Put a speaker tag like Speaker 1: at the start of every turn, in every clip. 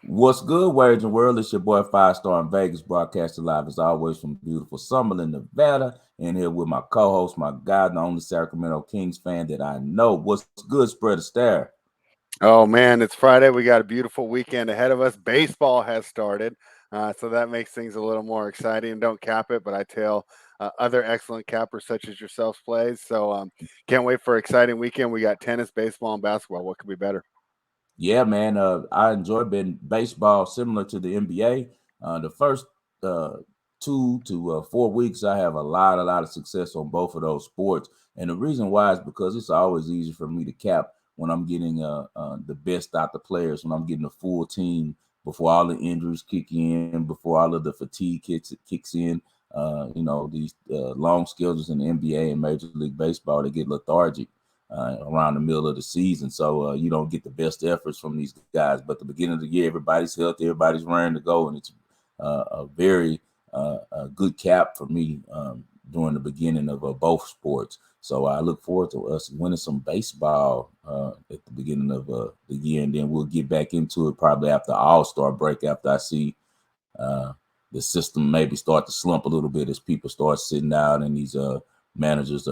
Speaker 1: What's good, Wagering World? It's your boy Five Star in Vegas, broadcasting live as always from beautiful Summerlin, Nevada. And here with my co-host, my guy, the only Sacramento Kings fan that I know. What's good, Spread Astare?
Speaker 2: Oh man, it's Friday. We got a beautiful weekend ahead of us. Baseball has started, so that makes things a little more exciting. Don't cap it, but I tell other excellent cappers such as yourselves plays. So can't wait for an exciting weekend. We got tennis, baseball, and basketball. What could be better?
Speaker 1: Yeah, man. I enjoy being baseball, similar to the NBA. The first 2 to 4 weeks, I have a lot of success on both of those sports, and the reason why is because it's always easy for me to cap when I'm getting the best out the players, when I'm getting a full team before all the injuries kick in, before all of the fatigue kicks in. These long schedules in the NBA and Major League Baseball, they get lethargic around the middle of the season. So you don't get the best efforts from these guys. But the beginning of the year, everybody's healthy, everybody's raring to go, and it's a very a good cap for me during the beginning of both sports. So I look forward to us winning some baseball at the beginning of the year, and then we'll get back into it probably after All-Star break. After I see the system maybe start to slump a little bit as people start sitting out and these managers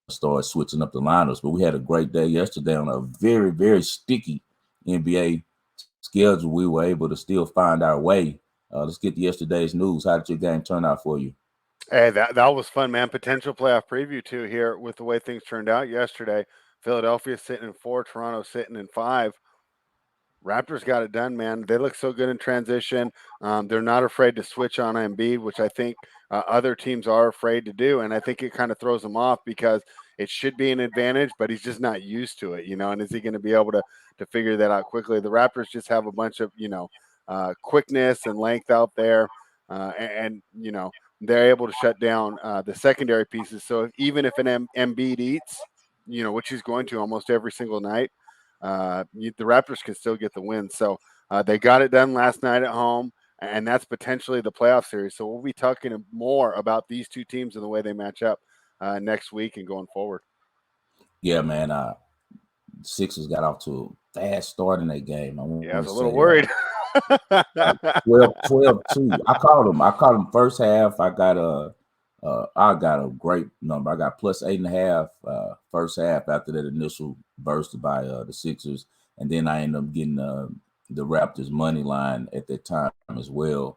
Speaker 1: start switching up the lineups. But we had a great day yesterday on a very sticky NBA schedule. We were able to still find our way. Let's get to yesterday's news. How did your game turn out for you?
Speaker 2: Hey, that was fun, man. Potential playoff preview too here with the way things turned out yesterday. Philadelphia sitting in four, Toronto sitting in five. Raptors got it done, man. They look so good in transition. They're not afraid to switch on Embiid, which I think other teams are afraid to do, and I think it kind of throws them off because it should be an advantage, but he's just not used to it, you know. And is he going to be able to figure that out quickly? The Raptors just have a bunch of quickness and length out there, and they're able to shut down the secondary pieces. So even if an Embiid eats, which he's going to almost every single night, the Raptors can still get the win. So they got it done last night at home, and that's potentially the playoff series. So we'll be talking more about these two teams and the way they match up next week and going forward.
Speaker 1: Yeah, man. Sixers got off to a fast start in that game. I want
Speaker 2: Yeah,
Speaker 1: to
Speaker 2: I was a
Speaker 1: say
Speaker 2: little worried.
Speaker 1: 12-2. I called them first half. I got a great number. I got plus 8.5 first half after that initial burst by the Sixers, and then I ended up getting the Raptors money line at that time as well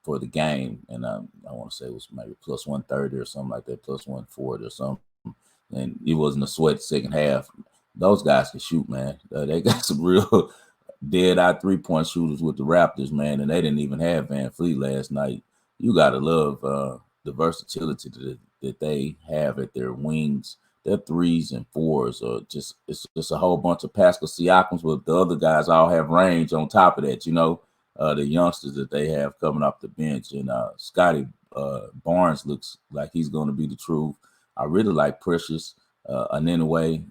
Speaker 1: for the game, and I want to say it was maybe plus 130 or something like that, plus 140 or something, and it wasn't a sweat second half. Those guys can shoot, man. They got some real dead eye 3-point shooters with the Raptors, man, and they didn't even have Van Fleet last night. You gotta love the versatility that they have at their wings. Their threes and fours are it's just a whole bunch of Pascal Siakams, but the other guys all have range on top of that. The youngsters that they have coming off the bench, and Scotty Barnes looks like he's going to be the truth. I really like Precious, and anyway.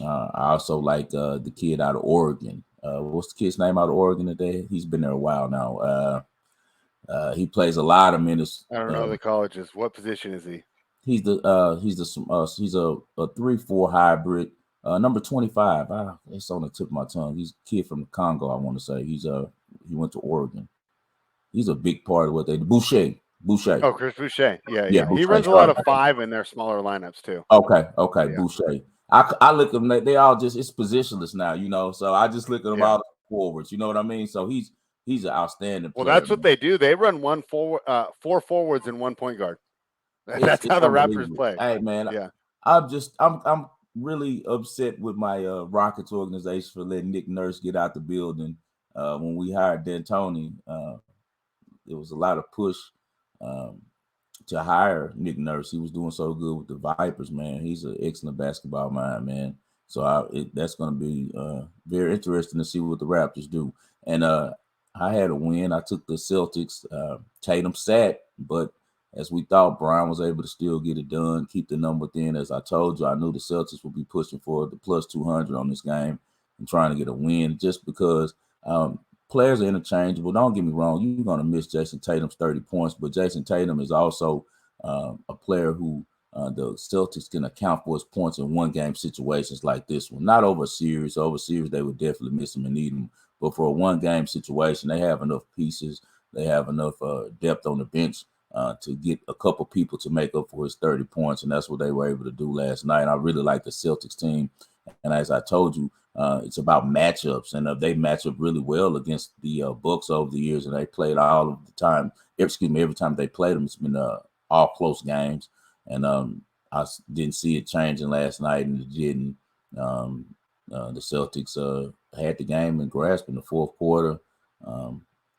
Speaker 1: I also like the kid out of Oregon. What's the kid's name out of Oregon today? He's been there a while now. He plays a lot of minutes.
Speaker 2: I don't know the colleges. What position is he?
Speaker 1: He's a 3-4 hybrid. Number 25. It's on the tip of my tongue. He's a kid from the Congo. I want to say he went to Oregon. He's a big part of what they do. Boucher.
Speaker 2: Oh, Chris Boucher. Yeah,
Speaker 1: Yeah,
Speaker 2: yeah. He
Speaker 1: Boucher.
Speaker 2: runs a lot of five in their smaller lineups too.
Speaker 1: Okay,
Speaker 2: Yeah.
Speaker 1: Boucher. I look at them. They all just it's positionless now, So I just look at them
Speaker 2: Yeah.
Speaker 1: all forwards. You know what I mean? So he's an outstanding
Speaker 2: Well,
Speaker 1: player,
Speaker 2: that's what
Speaker 1: man.
Speaker 2: they do. They run four forwards and one point guard.
Speaker 1: It's
Speaker 2: That's
Speaker 1: it's
Speaker 2: how the Raptors
Speaker 1: unbelievable.
Speaker 2: play.
Speaker 1: Hey, man,
Speaker 2: Yeah.
Speaker 1: I'm really upset with my Rockets organization for letting Nick Nurse get out the building. When we hired D'Antoni, there was a lot of push um, to hire Nick Nurse. He was doing so good with the Vipers, man. He's an excellent basketball mind, man. So that's going to be very interesting to see what the Raptors do. And I had a win. I took the Celtics. Tatum sat, but as we thought, Brian was able to still get it done, keep the number within. As I told you, I knew the Celtics would be pushing for the plus 200 on this game and trying to get a win just because players are interchangeable. Don't get me wrong. You're going to miss Jason Tatum's 30 points, but Jason Tatum is also a player who the Celtics can account for his points in one game situations like this one. Not over a series. Over a series, they would definitely miss him and need him. But for a one-game situation, they have enough pieces. They have enough depth on the bench to get a couple people to make up for his 30 points, and that's what they were able to do last night. And I really like the Celtics team, and as I told you, it's about matchups, and they match up really well against the Bucks over the years, and they played all of the time. Every time they played them, it's been all close games, and I didn't see it changing last night, and it didn't. The Celtics had the game in grasp in the fourth quarter. A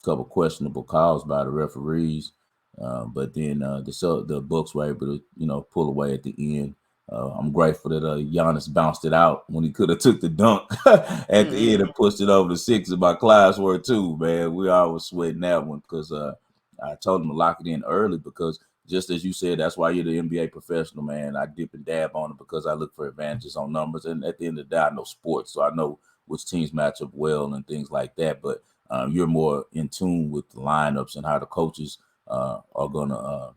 Speaker 1: couple questionable calls by the referees, but then the Bucks were able to pull away at the end. I'm grateful that Giannis bounced it out when he could have took the dunk at the end and pushed it over the six. And my class were too, man. We all was sweating that one because I told him to lock it in early because just as you said, that's why you're the NBA professional, man. I dip and dab on it because I look for advantages on numbers. And at the end of the day, I know sports, so I know which teams match up well and things like that. But you're more in tune with the lineups and how the coaches are going to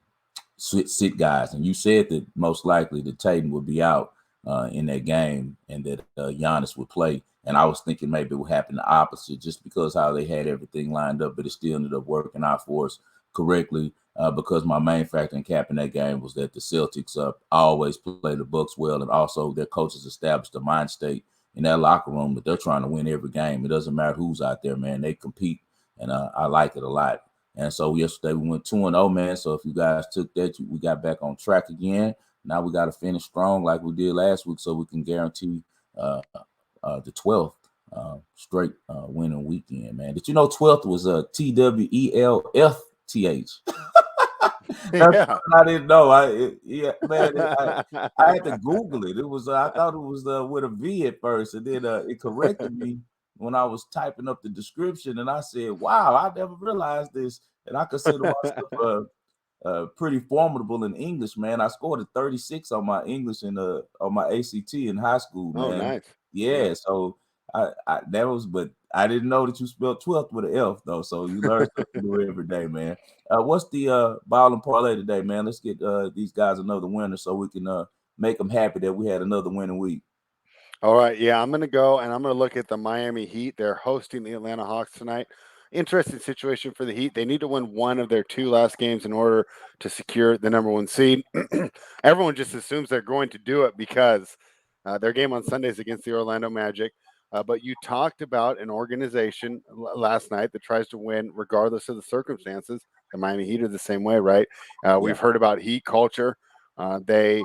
Speaker 1: sit guys. And you said that most likely that Tatum would be out in that game and that Giannis would play. And I was thinking maybe it would happen the opposite just because how they had everything lined up, but it still ended up working out for us correctly because my main factor in capping that game was that the Celtics always play the Bucks well, and also their coaches established a mind state in that locker room that they're trying to win every game. It doesn't matter who's out there, man. They compete, and I like it a lot. And so yesterday we went 2-0, man. So if you guys took that, we got back on track again. Now we got to finish strong like we did last week so we can guarantee the 12th straight winning weekend, man. Did you know 12th was TWELFTH? That's
Speaker 2: Yeah.
Speaker 1: I didn't know. I had to Google it. It was I thought it was with a V at first, and then it corrected me when I was typing up the description, and I said, "Wow, I never realized this." And I consider myself pretty formidable in English, man. I scored a 36 on my English and on my ACT in high school, man.
Speaker 2: Oh, nice.
Speaker 1: Yeah, so that was, but I didn't know that you spelled 12th with an F though. So you learn something new every day, man. What's the ball and parlay today, man? Let's get these guys another winner so we can make them happy that we had another winning week.
Speaker 2: All right, yeah, I'm going to go and I'm going to look at the Miami Heat. They're hosting the Atlanta Hawks tonight. Interesting situation for the Heat. They need to win one of their two last games in order to secure the number one seed. Everyone just assumes they're going to do it because their game on Sunday is against the Orlando Magic. But you talked about an organization last night that tries to win regardless of the circumstances. The Miami Heat are the same way, right? We've heard about Heat culture. They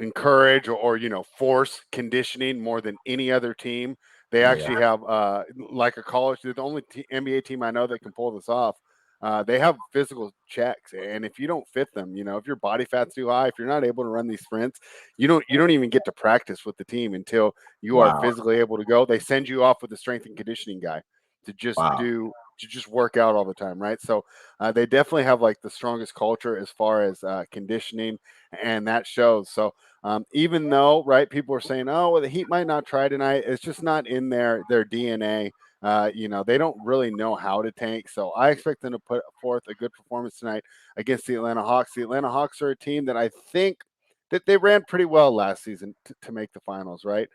Speaker 2: encourage or force conditioning more than any other team. They actually have like a college. They're the only NBA team I know that can pull this off. They have physical checks, and if you don't fit them, if your body fat's too high, if you're not able to run these sprints, you don't even get to practice with the team until you are physically able to go. They send you off with a strength and conditioning guy to just work out all the time, right? So they definitely have like the strongest culture as far as conditioning, and that shows. So even though, right, people are saying, oh, well, the Heat might not try tonight, it's just not in their DNA. They don't really know how to tank. So I expect them to put forth a good performance tonight against the Atlanta Hawks. The Atlanta Hawks are a team that I think that they ran pretty well last season to make the finals, right?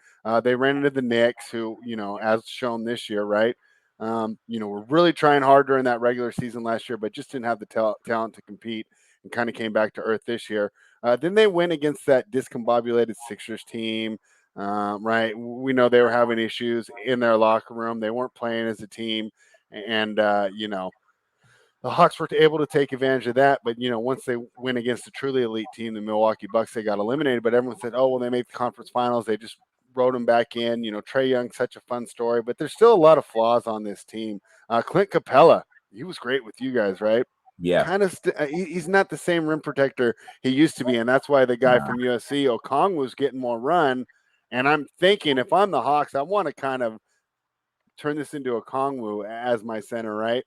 Speaker 2: They ran into the Knicks, who, as shown this year, right? We're really trying hard during that regular season last year, but just didn't have the talent to compete and kind of came back to earth this year. Then they went against that discombobulated Sixers team. Right. We know they were having issues in their locker room. They weren't playing as a team. And, the Hawks were able to take advantage of that. But, once they went against a truly elite team, the Milwaukee Bucks, they got eliminated. But everyone said, oh, well, they made the conference finals. They just wrote them back in. Trae Young, such a fun story. But there's still a lot of flaws on this team. Clint Capella, he was great with you guys, right?
Speaker 1: Yeah.
Speaker 2: Kind of, he's not the same rim protector he used to be. And that's why the guy from USC, Okong, was getting more run. And I'm thinking if I'm the Hawks, I want to kind of turn this into a Kongwu as my center, right?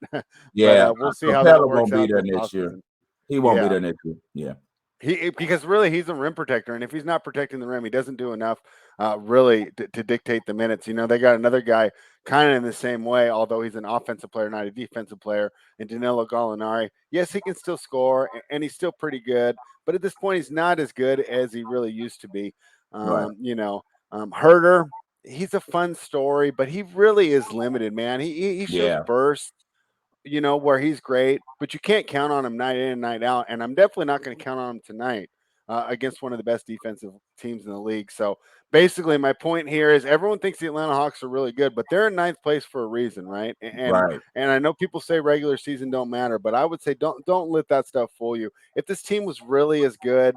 Speaker 1: Yeah.
Speaker 2: But we'll see how that
Speaker 1: Capella
Speaker 2: works
Speaker 1: won't be
Speaker 2: out
Speaker 1: there
Speaker 2: this
Speaker 1: next year.
Speaker 2: offseason.
Speaker 1: He won't be there next year. Yeah.
Speaker 2: Because really he's a rim protector, and if he's not protecting the rim, he doesn't do enough really to dictate the minutes. They got another guy kind of in the same way, although he's an offensive player, not a defensive player, and Danilo Gallinari. Yes, he can still score, and he's still pretty good, but at this point, he's not as good as he really used to be.
Speaker 1: Right.
Speaker 2: Herter, he's a fun story, but he really is limited, man. He shows
Speaker 1: Yeah,
Speaker 2: bursts, where he's great, but you can't count on him night in and night out. And I'm definitely not going to count on him tonight against one of the best defensive teams in the league. So basically, my point here is everyone thinks the Atlanta Hawks are really good, but they're in ninth place for a reason, right?
Speaker 1: right,
Speaker 2: And I know people say regular season don't matter, but I would say don't let that stuff fool you. If this team was really as good,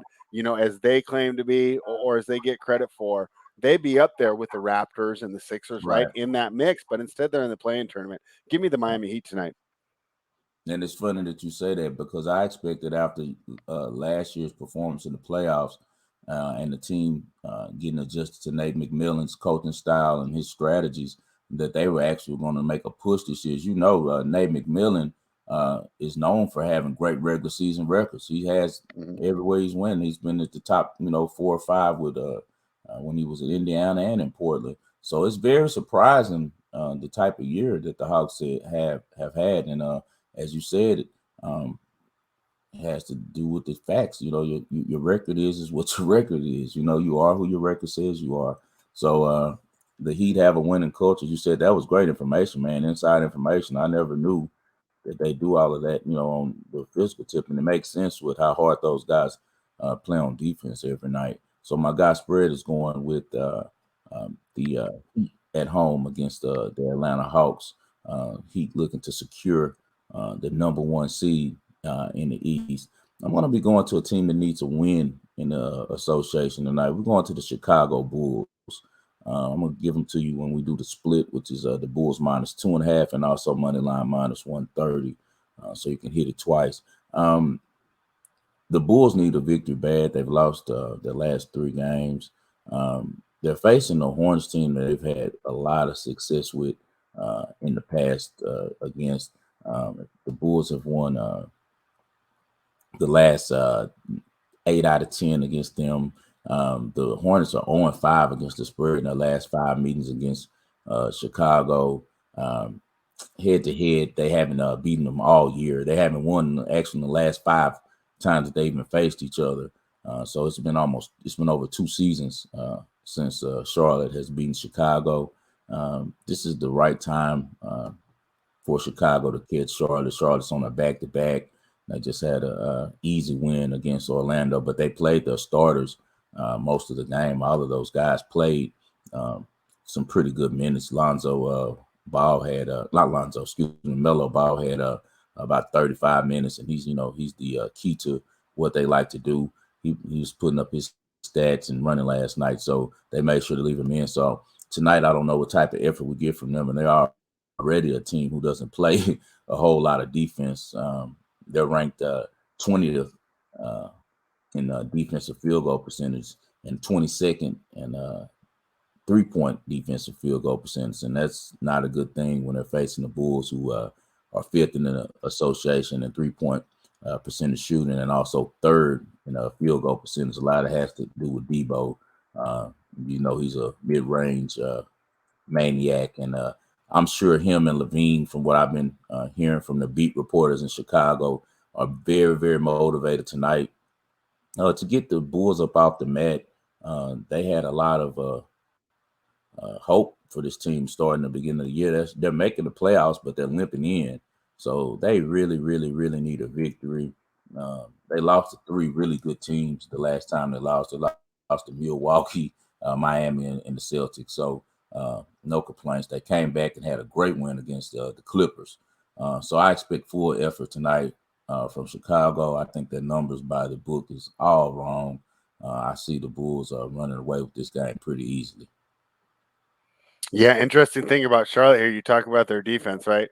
Speaker 2: as they claim to be, or as they get credit for, they'd be up there with the Raptors and the Sixers, right,
Speaker 1: right.
Speaker 2: in that mix. But instead, they're in the play-in tournament. Give me the Miami Heat tonight.
Speaker 1: And it's funny that you say that because I expected after last year's performance in the playoffs and the team getting adjusted to Nate McMillan's coaching style and his strategies that they were actually going to make a push this year. As you know, Nate McMillan is known for having great regular season records. He has everywhere he's winning. He's been at the top, 4 or 5 with when he was in Indiana and in Portland. So it's very surprising the type of year that the Hawks have had. And as you said, it has to do with the facts. Your record is what your record is. You are who your record says you are. So the Heat have a winning culture. You said that was great information, man. Inside information. I never knew that they do all of that, on the physical tip, and it makes sense with how hard those guys play on defense every night. So my guy spread is going with the Heat at home against the Atlanta Hawks. Heat looking to secure the number 1 seed in the East. I'm going to be going to a team that needs a win in the association tonight. We're going to the Chicago Bulls. I'm going to give them to you when we do the split, which is the Bulls -2.5 and also money line -130. So you can hit it twice. The Bulls need a victory bad. They've lost their last 3 games. They're facing the Hornets team that they've had a lot of success with in the past against. The Bulls have won the last 8 out of 10 against them. The Hornets are 0-5 against the spread in their last 5 meetings against Chicago. Head to head, they haven't beaten them all year. They haven't won actually in the last 5 times that they even faced each other. So it's been over 2 seasons since Charlotte has beaten Chicago. This is the right time for Chicago to catch Charlotte. Charlotte's on a back-to-back. They just had a easy win against Orlando, but they played their starters most of the game. All of those guys played some pretty good minutes. Lonzo Ball had not Lonzo, excuse me, Melo Ball had about 35 minutes, and he's the key to what they like to do. He was putting up his stats and running last night, so they made sure to leave him in. So tonight, I don't know what type of effort we get from them, and they are already a team who doesn't play a whole lot of defense. They're ranked 20th in defensive field goal percentage and 22nd in 3-point defensive field goal percentage, and that's not a good thing when they're facing the Bulls, who are 5th in the association in 3-point percentage shooting, and also 3rd in field goal percentage. A lot of it has to do with Debo. He's a mid-range maniac, and I'm sure him and Levine, from what I've been hearing from the beat reporters in Chicago, are very, very motivated tonight to get the Bulls up off the mat. They had a lot of hope for this team starting the beginning of the year. They're making the playoffs, but they're limping in. So they really, really, really need a victory. They lost to 3 really good teams the last time they lost. They lost to Milwaukee, Miami, and the Celtics. So no complaints. They came back and had a great win against the Clippers. So I expect full effort tonight from Chicago. I think their numbers by the book is all wrong. I see the Bulls running away with this game pretty easily.
Speaker 2: Yeah, interesting thing about Charlotte here. You talk about their defense, right?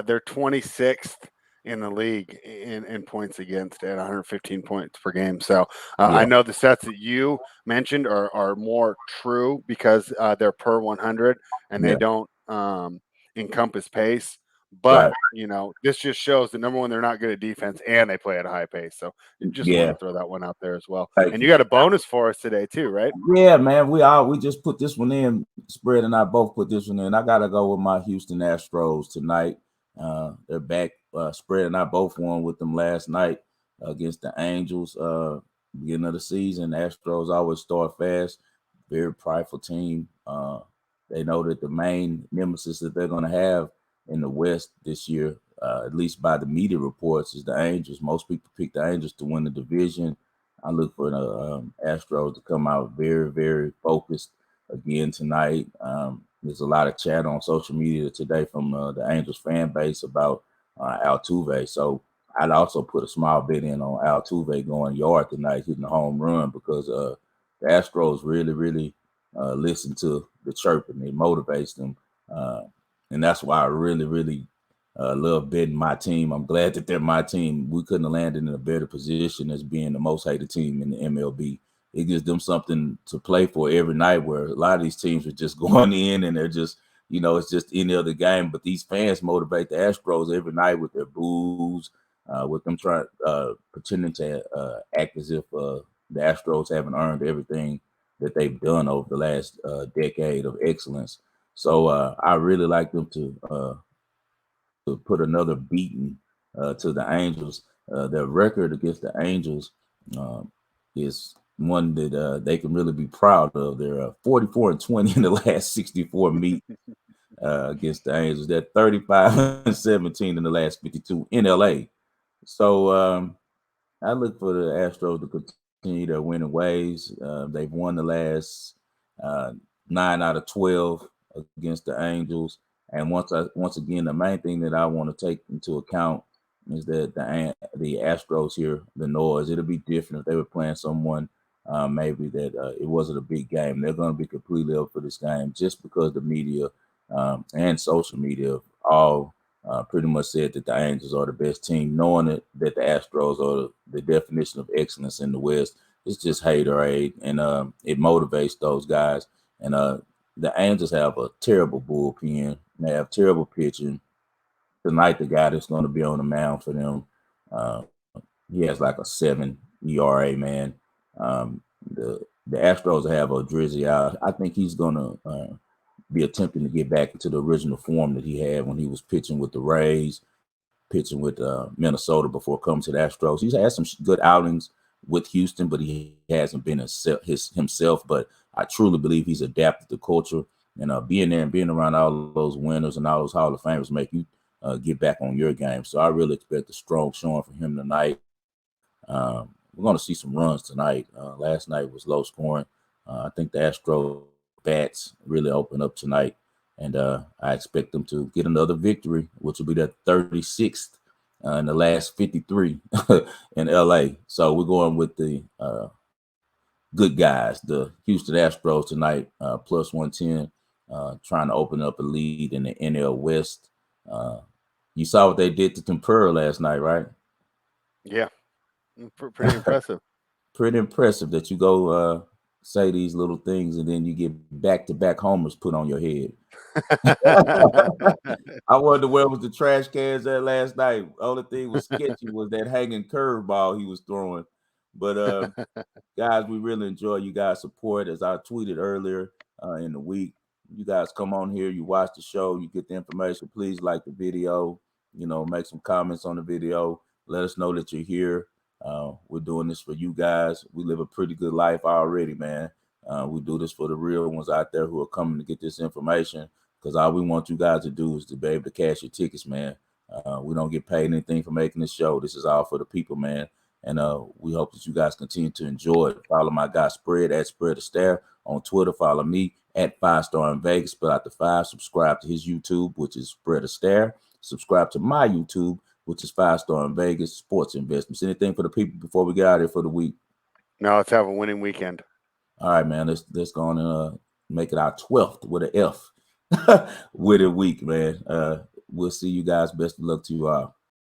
Speaker 2: They're 26th in the league in points against at 115 points per game. So I
Speaker 1: Yeah,
Speaker 2: know the stats that you mentioned are more true because they're per 100 and they
Speaker 1: yeah,
Speaker 2: don't encompass pace. But
Speaker 1: right.
Speaker 2: this just shows that, number one, they're not good at defense and they play at a high pace. So just want
Speaker 1: Yeah,
Speaker 2: to throw that one out there as well.
Speaker 1: thank
Speaker 2: And you
Speaker 1: you.
Speaker 2: got a bonus for us today too, right?
Speaker 1: Yeah, man, we just put this one in. Spread and I both put this one in. I gotta go with my Houston Astros tonight. They're back. Spread and I both won with them last night against the Angels. Beginning of the season, Astros always start fast. Very prideful team. They know that the main nemesis that they're going to have in the West this year, at least by the media reports, is the Angels. Most people pick the Angels to win the division. I look for the Astros to come out very, very focused again tonight. There's a lot of chat on social media today from the Angels fan base about Altuve. So I'd also put a small bet in on Altuve going yard tonight, hitting a home run, because the Astros really, really listen to the chirping. It motivates them. And that's why I really, really love betting my team. I'm glad that they're my team. We couldn't have landed in a better position as being the most hated team in the MLB. It gives them something to play for every night, where a lot of these teams are just going in and they're just, it's just any other game. But these fans motivate the Astros every night with their boos, with them trying pretending to act as if the Astros haven't earned everything that they've done over the last decade of excellence. So I really like them to put another beating to the Angels. Their record against the Angels is one that they can really be proud of. They're 44-20 in the last 64 meets against the Angels. They're 35-17 in the last 52 in LA. So I look for the Astros to continue their winning ways. They've won the last 9 out of 12 against the Angels. And once again, the main thing that I want to take into account is that the Astros hear the noise. It'll be different if they were playing someone maybe that it wasn't a big game. They're going to be completely up for this game, just because the media and social media all pretty much said that the Angels are the best team, knowing that the Astros are the definition of excellence in the West. It's just haterade, and it motivates those guys. And the Angels have a terrible bullpen. They have terrible pitching. Tonight, the guy that's going to be on the mound for them, he has like a 7 ERA, man. The Astros have a Drizzy out. I think he's going to be attempting to get back into the original form that he had when he was pitching with the Rays, pitching with Minnesota before coming to the Astros. He's had some good outings with Houston, but he hasn't been himself. But I truly believe he's adapted to culture, and being there and being around all those winners and all those Hall of Famers make you get back on your game. So I really expect a strong showing from him tonight. We're going to see some runs tonight. Last night was low scoring. I think the Astros bats really open up tonight, and I expect them to get another victory, which will be their 36th in the last 53 in LA. So we're going with the good guys, the Houston Astros tonight, plus 110, trying to open up a lead in the NL West. You saw what they did to Tempura last night, right?
Speaker 2: Yeah, pretty impressive.
Speaker 1: Pretty impressive that you go say these little things and then you get back-to-back homers put on your head. I wonder where was the trash cans at last night. Only thing was sketchy was that hanging curveball he was throwing. But guys, we really enjoy you guys' support. As I tweeted earlier in the week, you guys come on here, you watch the show, you get the information. Please like the video, make some comments on the video. Let us know that you're here. We're doing this for you guys. We live a pretty good life already, man. We do this for the real ones out there who are coming to get this information, because all we want you guys to do is to be able to cash your tickets, man. We don't get paid anything for making this show. This is all for the people, man. And we hope that you guys continue to enjoy it. Follow my guy Spread at Spread ASTAIRE on Twitter. Follow me at 5 Star in Vegas. Spell out the 5. Subscribe to his YouTube, which is Spread ASTAIRE. Subscribe to my YouTube, which is 5 Star in Vegas Sports Investments. Anything for the people before we get out of here for the week?
Speaker 2: No, let's have a winning weekend.
Speaker 1: All right, man. Let's go on and make it our 12th with an F. Winning week, man. We'll see you guys. Best of luck to you all.